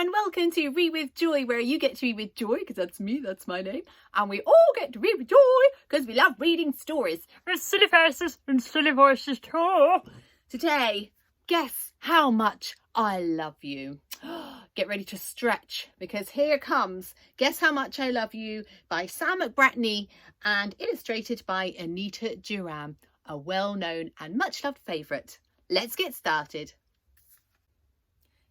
and welcome to Read with Joy, where you get to read with joy, because that's me, that's my name, and we all get to read with joy because we love reading stories. There's silly faces and silly voices too. Today, guess how much I love you. Get ready to stretch, because here comes Guess How Much I Love You by Sam McBratney and illustrated by Anita Duran, a well-known and much-loved favourite. Let's get started.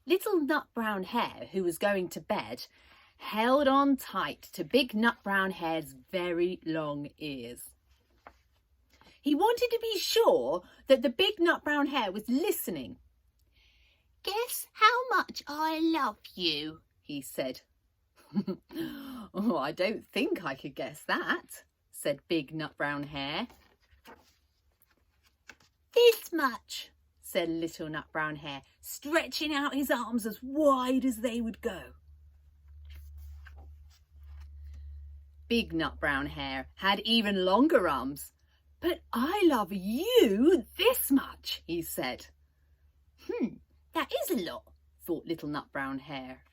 Little Nut Brown Hare, who was going to bed, held on tight to Big Nut Brown Hare's very long ears. He wanted to be sure that the Big Nut Brown Hare was listening. "Guess how much I love you," he said. "Oh, I don't think I could guess that," said Big Nut Brown Hare. "This much," said Little Nut Brown Hare, stretching out his arms as wide as they would go. Big Nut Brown Hare had even longer arms. "But I love you this much," he said. That is a lot," thought Little Nut Brown Hare.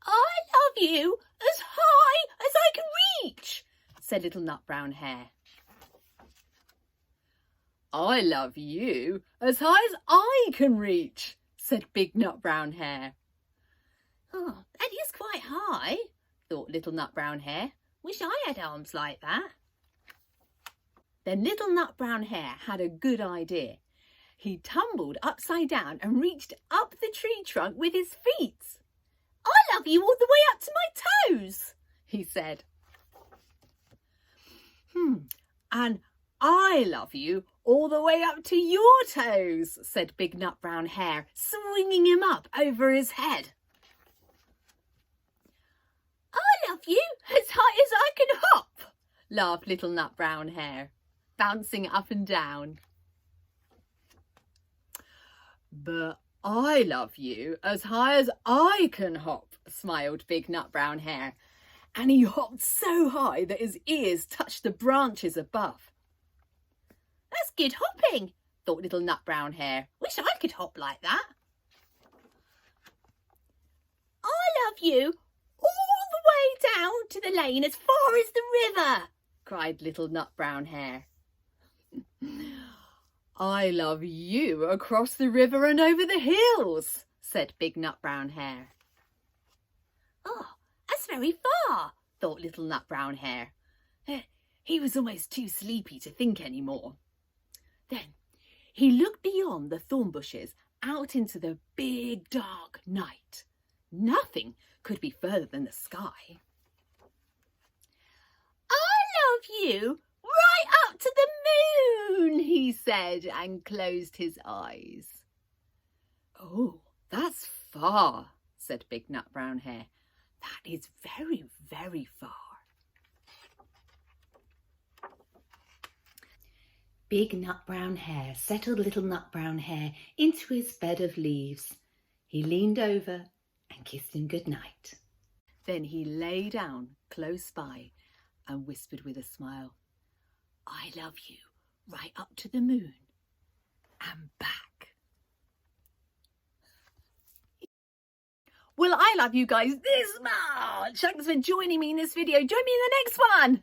"I love you as high as I can reach," said Little Nut Brown Hare. "I love you as high as I can reach," said Big Nut Brown Hare. "Oh, that is quite high," thought Little Nut Brown Hare. "Wish I had arms like that." Then Little Nut Brown Hare had a good idea. He tumbled upside down and reached up the tree trunk with his feet. "I love you all the way up to my toes," he said. "And I love you all the way up to your toes," said Big Nut Brown Hare, swinging him up over his head. "I love you as high as I can hop," laughed Little Nut Brown Hare, bouncing up and down. "But I love you as high as I can hop," smiled Big Nut Brown Hare, and he hopped so high that his ears touched the branches above. "That's good hopping," thought Little Nut Brown Hare. "Wish I could hop like that." "I love you all the way down to the lane as far as the river," cried Little Nut Brown Hare. "I love you across the river and over the hills," said Big Nut Brown Hare. "Oh, that's very far," thought Little Nut Brown Hare. He was almost too sleepy to think any more. Then he looked beyond the thorn bushes out into the big dark night. Nothing could be further than the sky. "I love you right up to the moon," he said, and closed his eyes. "Oh, that's far," said Big Nut Brown Hare. "That is very, very far." Big Nut Brown Hare settled Little Nut Brown Hare into his bed of leaves. He leaned over and kissed him good night. Then he lay down close by and whispered with a smile, "I love you right up to the moon and back." Well, I love you guys this much. Thanks for joining me in this video. Join me in the next one.